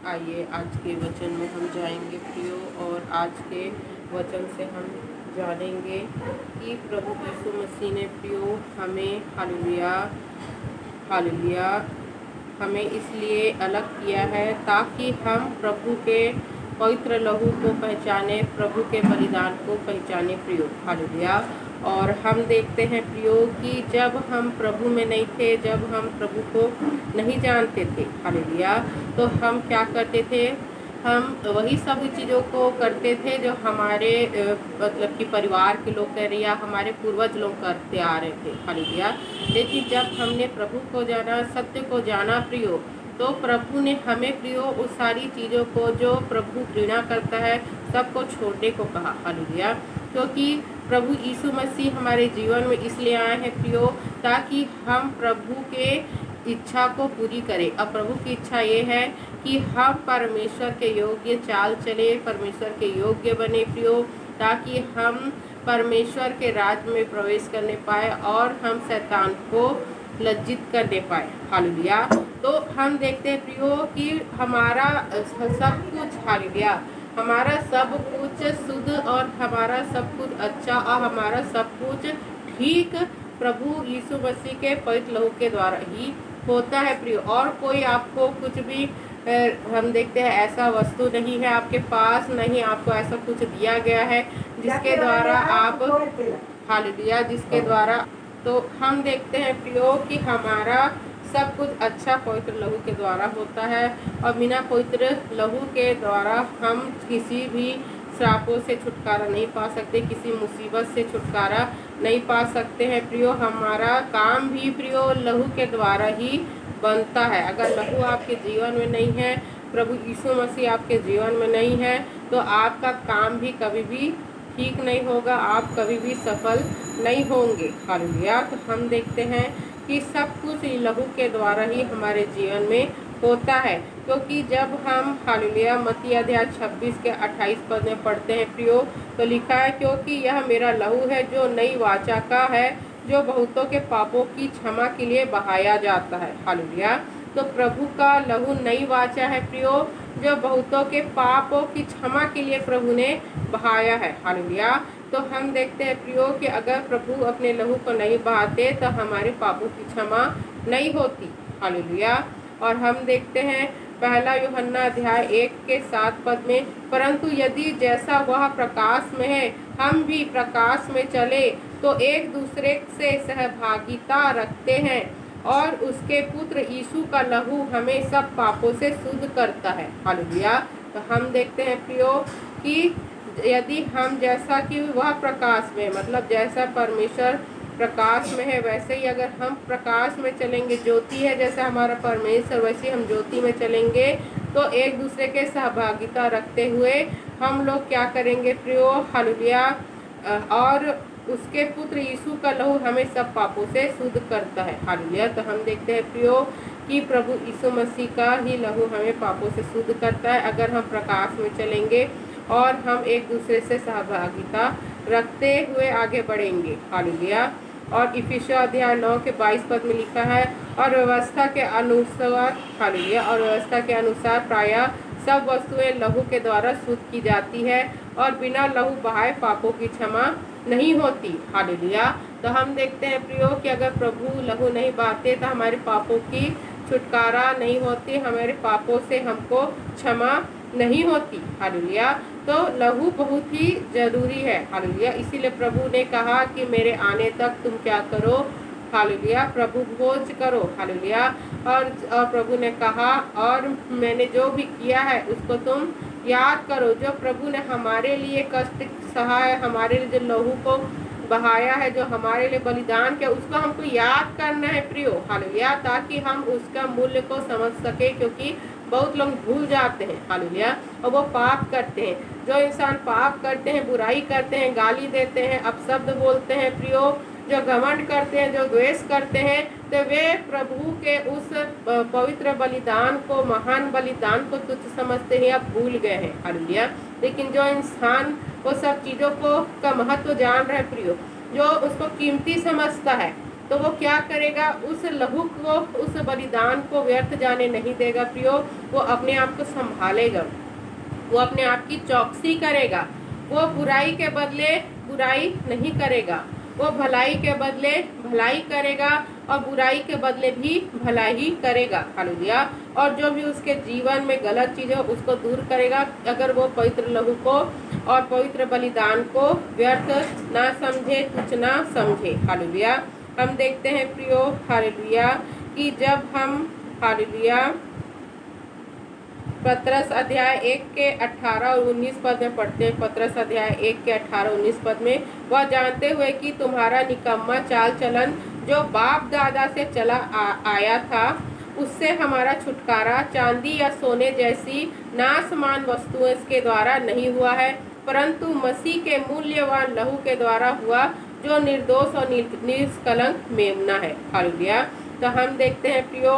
आइए आज के वचन में हम जाएंगे प्रियो, और आज के वचन से हम जानेंगे कि प्रभु यीशु मसीह ने प्रियो हमें हालेलुया हालेलुया हमें इसलिए अलग किया है ताकि हम प्रभु के पवित्र लहू को पहचाने, प्रभु के बलिदान को पहचाने प्रियो हालेलुया। और हम देखते हैं प्रियो कि जब हम प्रभु में नहीं थे, जब हम प्रभु को नहीं जानते थे हालेलुया, तो हम क्या करते थे, हम वही सब चीज़ों को करते थे जो हमारे मतलब कि परिवार के लोग कर रहे या हमारे पूर्वज लोग करते आ रहे थे हालेलुया। लेकिन जब हमने प्रभु को जाना, सत्य को जाना प्रियो, तो प्रभु ने हमें प्रियो उस सारी चीज़ों को जो प्रभु घृणा करता है सबको छोड़ने को कहा हालेलुया। क्योंकि प्रभु यीशु मसीह हमारे जीवन में इसलिए आए हैं प्रियो ताकि हम प्रभु के इच्छा को पूरी करें। अब प्रभु की इच्छा ये है कि हम परमेश्वर के योग्य चाल चले, परमेश्वर के योग्य बने प्रियो, ताकि हम परमेश्वर के राज्य में प्रवेश करने पाए और हम शैतान को लज्जित करने पाए हालेलुया। तो हम देखते हैं प्रियो कि हमारा सब कुछ हालेलुया, हमारा सब कुछ शुद्ध और हमारा सब कुछ अच्छा और हमारा सब कुछ ठीक प्रभु यीशु मसीह के पवित्र लहू के द्वारा ही होता है प्रियो। और कोई आपको कुछ भी हम देखते हैं ऐसा वस्तु नहीं है आपके पास, नहीं आपको ऐसा कुछ दिया गया है जिसके द्वारा आप हालेलुया, जिसके द्वारा, तो हम देखते हैं प्रियो कि हमारा सब कुछ अच्छा पवित्र लहू के द्वारा होता है। और बिना पवित्र लहू के द्वारा हम किसी भी श्रापों से छुटकारा नहीं पा सकते, किसी मुसीबत से छुटकारा नहीं पा सकते हैं प्रियो। हमारा काम भी प्रियो लहू के द्वारा ही बनता है। अगर लहू आपके जीवन में नहीं है, प्रभु यीशु मसीह आपके जीवन में नहीं है, तो आपका काम भी कभी भी ठीक नहीं होगा, आप कभी भी सफल नहीं होंगे हालेलुया। तो हम देखते हैं कि सब कुछ लहू के द्वारा ही हमारे जीवन में होता है। क्योंकि जब हम हालेलुया मत्ती अध्याय 26 के 28 पद में पढ़ते हैं प्रियो, तो लिखा है क्योंकि यह मेरा लहू है जो नई वाचा का है, जो बहुतों के पापों की क्षमा के लिए बहाया जाता है हालेलुया। तो प्रभु का लहू नई वाचा है प्रियो, जो बहुतों के पापों की क्षमा के लिए प्रभु ने बहाया है हालेलुया। तो हम देखते हैं प्रियो कि अगर प्रभु अपने लहू को नहीं बहाते तो हमारे पापों की क्षमा नहीं होती हालेलुया। और हम देखते हैं पहला यूहन्ना अध्याय 1 के 7 पद में, परंतु यदि जैसा वह प्रकाश में है हम भी प्रकाश में चले तो एक दूसरे से सहभागिता रखते हैं, और उसके पुत्र यीशु का लहू हमें सब पापों से शुद्ध करता है हालेलुया। तो हम देखते हैं प्रियो कि यदि हम जैसा कि वह प्रकाश में, मतलब जैसा परमेश्वर प्रकाश में है वैसे ही अगर हम प्रकाश में चलेंगे, ज्योति है जैसा हमारा परमेश्वर वैसे हम ज्योति में चलेंगे, तो एक दूसरे के सहभागिता रखते हुए हम लोग क्या करेंगे प्रियो हालेलुया, और उसके पुत्र यीशु का लहू हमें सब पापों से शुद्ध करता है हालेलुया। तो हम देखते हैं प्रियो कि प्रभु यीशु मसीह का ही लहू हमें पापों से शुद्ध करता है अगर हम प्रकाश में चलेंगे और हम एक दूसरे से सहभागिता रखते हुए आगे बढ़ेंगे हालेलुया। और इफिसियों अध्याय 9 के 22 पद में लिखा है, और व्यवस्था के अनुसार हालेलुया, और व्यवस्था के अनुसार प्रायः सब वस्तुएं लहू के द्वारा शुद्ध की जाती है, और बिना लहू बहाए पापों की क्षमा नहीं होती हालेलुया। तो हम देखते हैं प्रियो कि अगर प्रभु लहू नहीं बहाते तो हमारे पापों की छुटकारा नहीं होती, हमारे पापों से हमको क्षमा नहीं होती हालेलुया। तो लहू बहुत ही जरूरी है हालेलुया। इसीलिए प्रभु ने कहा कि मेरे आने तक तुम क्या करो हालेलुया, प्रभु भोज करो हालेलुया। और प्रभु ने कहा और मैंने जो भी किया है उसको तुम याद करो, जो प्रभु ने हमारे लिए कष्ट सहा है, हमारे लिए जो लहू को बहाया है, जो हमारे लिए बलिदान किया, उसको हमको याद करना है प्रियो हालेलुया, ताकि हम उसका मूल्य को समझ सके। क्योंकि बहुत लोग भूल जाते हैं हालेलुया और वो पाप करते हैं। जो इंसान पाप करते हैं, बुराई करते हैं, गाली देते हैं, अपशब्द बोलते हैं प्रियो, जो घमंड करते हैं, जो द्वेष करते हैं, तो वे प्रभु के उस पवित्र बलिदान को, महान बलिदान को तुच्छ समझते हैं या भूल गए हैं हालेलुया। लेकिन जो इंसान वो सब चीज़ों को का महत्व जान रहा है प्रियो, जो उसको कीमती समझता है, तो वो क्या करेगा, उस लहू को, उस बलिदान को व्यर्थ जाने नहीं देगा प्रियो। वो अपने आप को संभालेगा, वो अपने आप की चौकसी करेगा। वो बुराई के बदले बुराई नहीं करेगा, वो भलाई के बदले भलाई करेगा और बुराई के बदले भी भलाई ही करेगा। हालेलुया। और जो भी उसके जीवन में गलत चीज़ है उसको दूर करेगा, अगर वो पवित्र लहू को और पवित्र बलिदान को व्यर्थ ना समझे, तुच्छ ना समझे। हालेलुया। हम देखते हैं प्रियो, हालेलुया, कि जब हम, हालेलुया, पतरस अध्याय 1 के 18 और 19 पद में पढ़ते हैं। पतरस अध्याय 1 के 18 19 पद में, वह जानते हुए कि तुम्हारा निकम्मा चाल चलन जो बाप दादा से चला आया था, उससे हमारा छुटकारा चांदी या सोने जैसी नाशमान वस्तुओं के द्वारा नहीं हुआ है, परंतु मसीह के मूल्यवान लहू के द्वारा हुआ, जो निर्दोष और निष्कलंक मेमना है। हालेलुया। तो हम देखते हैं प्रियो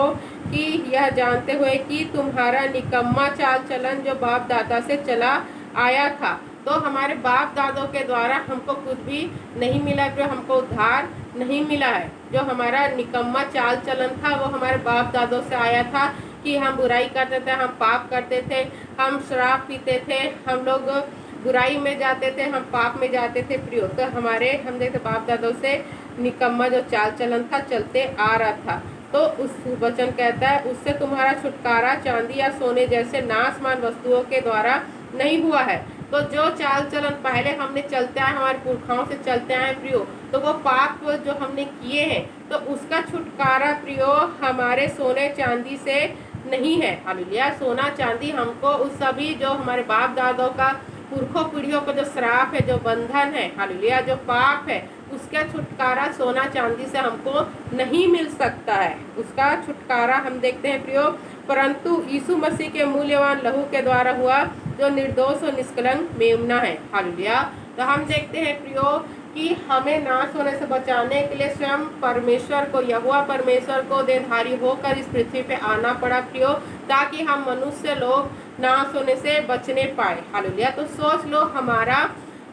कि यह जानते हुए कि तुम्हारा निकम्मा चाल चलन जो बाप दादा से चला आया था, तो हमारे बाप दादों के द्वारा हमको कुछ भी नहीं मिला, जो हमको उद्धार नहीं मिला है। जो हमारा निकम्मा चाल चलन था वो हमारे बाप दादों से आया था कि हम बुराई करते थे, हम पाप करते थे, हम शराब पीते थे, हम लोग बुराई में जाते थे, हम पाप में जाते थे प्रियो। तो हम देखते बाप दादों से निकम्मा जो चाल चलन था चलते आ रहा था। तो उस वचन कहता है, उससे तुम्हारा छुटकारा चांदी या सोने जैसे नाशमान वस्तुओं के द्वारा नहीं हुआ है। तो जो चाल चलन पहले हमने चलते आए, हमारे पुरखाओं से चलते आए प्रियो, तो वो पाप जो हमने किए हैं, तो उसका छुटकारा प्रियो हमारे सोने चांदी से नहीं है। हालेलुया। सोना चांदी हमको उस सभी जो हमारे बाप दादों का पुरखों पीढ़ियों का जो श्राप है, जो बंधन है, हालेलुया, जो पाप है, उसका छुटकारा सोना चांदी से हमको नहीं मिल सकता है। उसका छुटकारा हम देखते हैं प्रियो, परंतु यीशु मसीह के मूल्यवान लहू के द्वारा हुआ, जो निर्दोष और निष्कलंक मेमना है। हालेलुया। तो हम देखते हैं प्रियो कि हमें नाश होने से बचाने के लिए स्वयं परमेश्वर को, यहोवा परमेश्वर को देहधारी होकर इस पृथ्वी पे आना पड़ा प्रियो, ताकि हम मनुष्य लोग नाश होने से बचने पाए। हालेलुया। तो सोच लो हमारा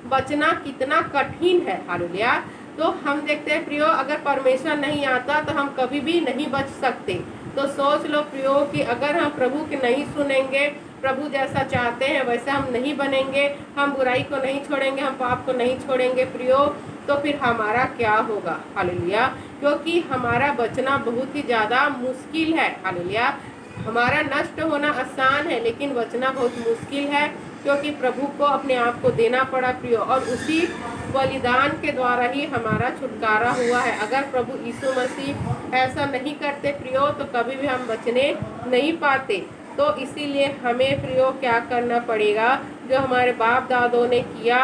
बचना कितना कठिन है। हालेलुया। तो हम देखते हैं प्रियो, अगर परमेश्वर नहीं आता तो हम कभी भी नहीं बच सकते। तो सोच लो प्रियो कि अगर हम प्रभु की नहीं सुनेंगे, प्रभु जैसा चाहते हैं वैसा हम नहीं बनेंगे, हम बुराई को नहीं छोड़ेंगे, हम पाप को नहीं छोड़ेंगे प्रियो, तो फिर हमारा क्या होगा। हालेलुया। क्योंकि हमारा बचना बहुत ही ज़्यादा मुश्किल है। हालेलुया। हमारा नष्ट होना आसान है, लेकिन बचना बहुत मुश्किल है, क्योंकि प्रभु को अपने आप को देना पड़ा प्रियो, और उसी बलिदान के द्वारा ही हमारा छुटकारा हुआ है। अगर प्रभु यीशु मसीह ऐसा नहीं करते प्रियो, तो कभी भी हम बचने नहीं पाते। तो इसीलिए हमें प्रियो क्या करना पड़ेगा, जो हमारे बाप दादों ने किया,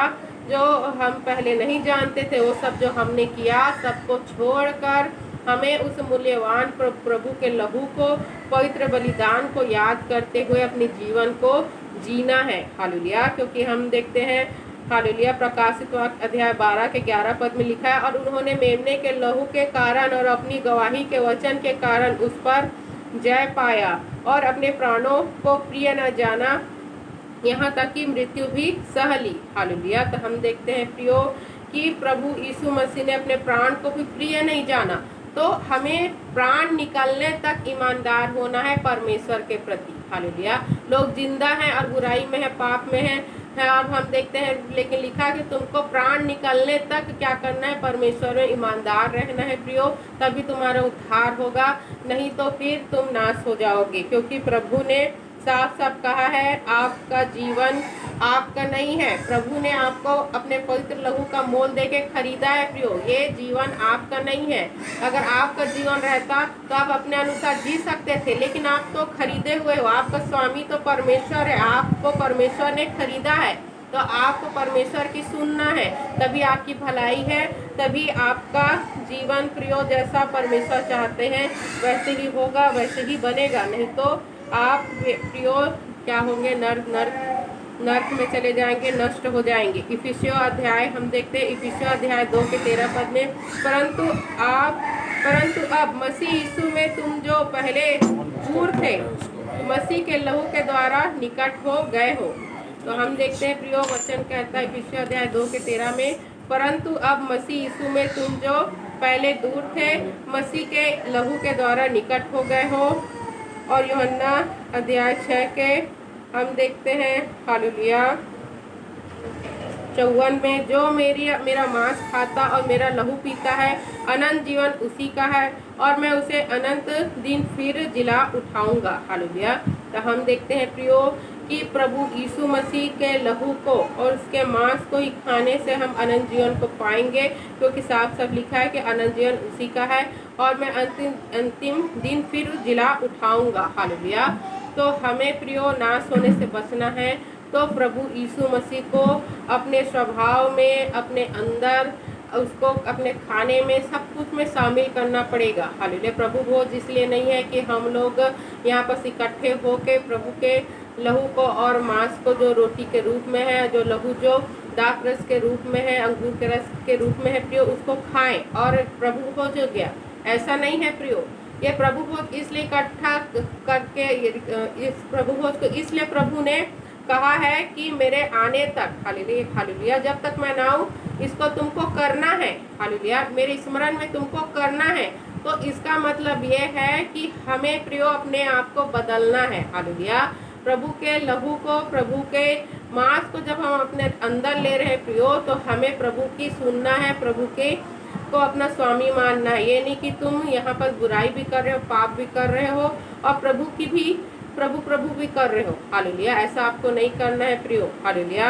जो हम पहले नहीं जानते थे, वो सब जो हमने किया, सबको छोड़कर हमें उस मूल्यवान प्रभु के लहू को, पवित्र बलिदान को याद करते हुए अपने जीवन को जीना है। हालेलुया। क्योंकि हम देखते हैं, हालेलुया, प्रकाशित वाक्य अध्याय 12 के 11 पद में लिखा है, और उन्होंने मेमने के लहू के कारण और अपनी गवाही के वचन के कारण उस पर जय पाया और अपने प्राणों को प्रिय न जाना, यहाँ तक कि मृत्यु भी सह ली। हालेलुया। तो हम देखते हैं प्रियो कि प्रभु यीशु मसीह ने अपने प्राण को भी प्रिय नहीं जाना। तो हमें प्राण निकलने तक ईमानदार होना है परमेश्वर के प्रति। हालेलुया। लोग जिंदा हैं और बुराई में है, पाप में है, और हम देखते हैं, लेकिन लिखा कि तुमको प्राण निकलने तक क्या करना है, परमेश्वर में ईमानदार रहना है प्रियो, तभी तुम्हारा उद्धार होगा, नहीं तो फिर तुम नाश हो जाओगे। क्योंकि प्रभु ने साफ साफ कहा है, आपका जीवन आपका नहीं है। प्रभु ने आपको अपने पवित्र लहू का मोल देके खरीदा है प्रियो, ये जीवन आपका नहीं है। अगर आपका जीवन रहता तो आप अपने अनुसार जी सकते थे, लेकिन आप तो खरीदे हुए हो, आपका स्वामी तो परमेश्वर है, आपको परमेश्वर ने खरीदा है। तो आपको परमेश्वर की सुनना है, तभी आपकी भलाई है, तभी आपका जीवन प्रियो जैसा परमेश्वर चाहते हैं वैसे ही होगा, वैसे ही बनेगा। नहीं तो आप प्रियो क्या होंगे, नर्क में चले जाएंगे, नष्ट हो जाएंगे। इफिसियों अध्याय हम देखते हैं, इफिसियों अध्याय 2 के 13 पद में, परंतु अब मसीह यीशु में तुम जो पहले दूर थे, मसीह के लहू के द्वारा निकट हो गए हो। तो हम देखते हैं प्रियो, वचन कहता है इफिसियों अध्याय 2 के 13 में, परंतु अब मसीह यीशु में तुम जो पहले दूर थे, मसीह के लहू के द्वारा निकट हो गए हो। और यूहन्ना अध्याय 6 के हम देखते हैं हालेलुया 54 में, जो मेरा मांस खाता और मेरा लहू पीता है अनंत जीवन उसी का है, और मैं उसे अनंत दिन फिर जिला उठाऊंगा। हालेलुया। तो हम देखते हैं प्रियो कि प्रभु यीशु मसीह के लहू को और उसके मांस को ही खाने से हम अनंत जीवन को पाएंगे, क्योंकि साफ साफ लिखा है कि अनंत जीवन उसी का है, और मैं अंतिम दिन फिर जिला उठाऊंगा। हालेलुया। तो हमें प्रियो नाश होने से बचना है, तो प्रभु यीशु मसीह को अपने स्वभाव में, अपने अंदर, उसको अपने खाने में, सब कुछ में शामिल करना पड़ेगा। हालेलुया। प्रभु भोज इसलिए नहीं है कि हम लोग यहाँ पर इकट्ठे होके प्रभु के लहू को और मांस को, जो रोटी के रूप में है, जो लहू जो दाख रस के रूप में है, अंगूर के रस के रूप में है प्रियो, उसको खाएं और प्रभु भोज हो गया। ऐसा नहीं है प्रियो। ये प्रभु भोज इसलिए इकट्ठा करके, इस प्रभु भोज को इसलिए प्रभु ने कहा है कि मेरे आने तक, हालेलुया हालेलुया, जब तक मैं ना आऊं इसको तुमको करना है। हालेलुया। मेरे स्मरण में तुमको करना है। तो इसका मतलब ये है कि हमें प्रियो अपने आप को बदलना है। हालेलुया। प्रभु के लहू को, प्रभु के मांस को जब हम अपने अंदर ले रहे हैं प्रियो, तो हमें प्रभु की सुनना है, प्रभु के को अपना स्वामी मानना है। ये नहीं कि तुम यहाँ पर बुराई भी कर रहे हो, पाप भी कर रहे हो और प्रभु भी कर रहे हो। हालेलुया। ऐसा आपको नहीं करना है प्रियो। हालेलुया।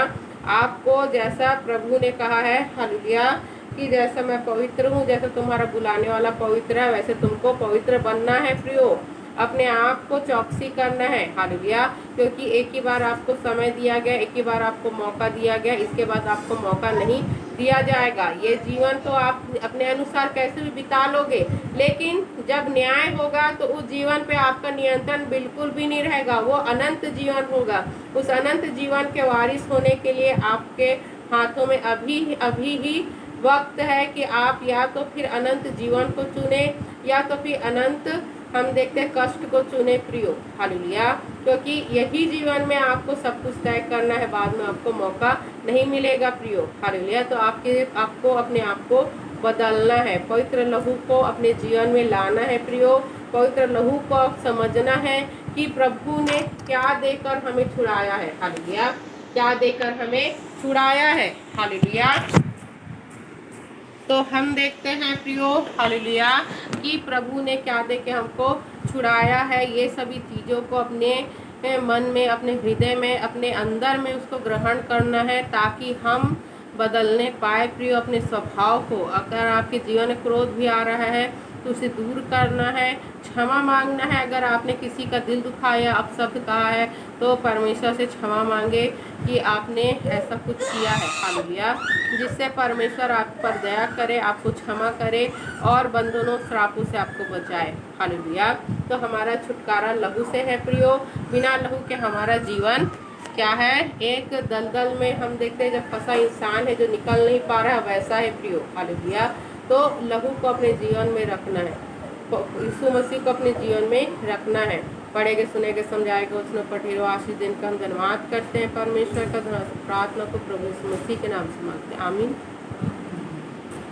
आपको जैसा प्रभु ने कहा है, हालेलुया, कि जैसा मैं पवित्र हूँ, जैसा तुम्हारा बुलाने वाला पवित्र है, वैसे तुमको पवित्र बनना है प्रियो। अपने आप को चौकसी करना है। हालेलुया। क्योंकि एक ही बार आपको समय दिया गया, एक ही बार आपको मौका दिया गया, इसके बाद आपको मौका नहीं दिया जाएगा। ये जीवन तो आप अपने अनुसार कैसे भी बिता लोगे, लेकिन जब न्याय होगा तो उस जीवन पे आपका नियंत्रण बिल्कुल भी नहीं रहेगा। वो अनंत जीवन होगा। उस अनंत जीवन के वारिस होने के लिए आपके हाथों में अभी ही वक्त है कि आप या तो फिर अनंत जीवन को चुने, या तो फिर अनंत, हम देखते हैं, कष्ट को चुने प्रियो। हालेलुया। क्योंकि यही जीवन में आपको सब कुछ तय करना है, बाद में आपको मौका नहीं मिलेगा प्रियो। हालेलुया। तो आपको अपने आप को बदलना है, पवित्र लहू को अपने जीवन में लाना है प्रियो। पवित्र लहू को समझना है कि प्रभु ने क्या देकर हमें छुड़ाया है। हालेलुया। क्या देकर हमें छुड़ाया है। हालेलुया। तो हम देखते हैं प्रियो, हालेलुया, कि प्रभु ने क्या दे के हमको छुड़ाया है। ये सभी चीज़ों को अपने मन में, अपने हृदय में, अपने अंदर में उसको ग्रहण करना है, ताकि हम बदलने पाए प्रियो अपने स्वभाव को। अगर आपके जीवन में क्रोध भी आ रहा है तो उसे दूर करना है, क्षमा मांगना है। अगर आपने किसी का दिल दुखाया, अपशब्द कहा है, तो परमेश्वर से क्षमा मांगे कि आपने ऐसा कुछ किया है। हालेलुया। जिससे परमेश्वर आप पर दया करे, आपको क्षमा करे और बंधनों श्रापों से आपको बचाए। हालेलुया। तो हमारा छुटकारा लहू से है प्रियो। बिना लहू के हमारा जीवन क्या है, एक दलदल में हम देखते हैं जब फंसा इंसान है जो निकल नहीं पा रहा है, वैसा है प्रियो। हालेलुया। तो लहू को अपने जीवन में रखना है, यीशु मसीह को अपने जीवन में रखना है। पढ़ेगे, सुनेगे, समझाएगा, उसने पढ़ेगा। आशीष दिन का हम धन्यवाद करते हैं परमेश्वर का। प्रार्थना को प्रभु यीशु मसीह के नाम से मांगते हैं। आमीन।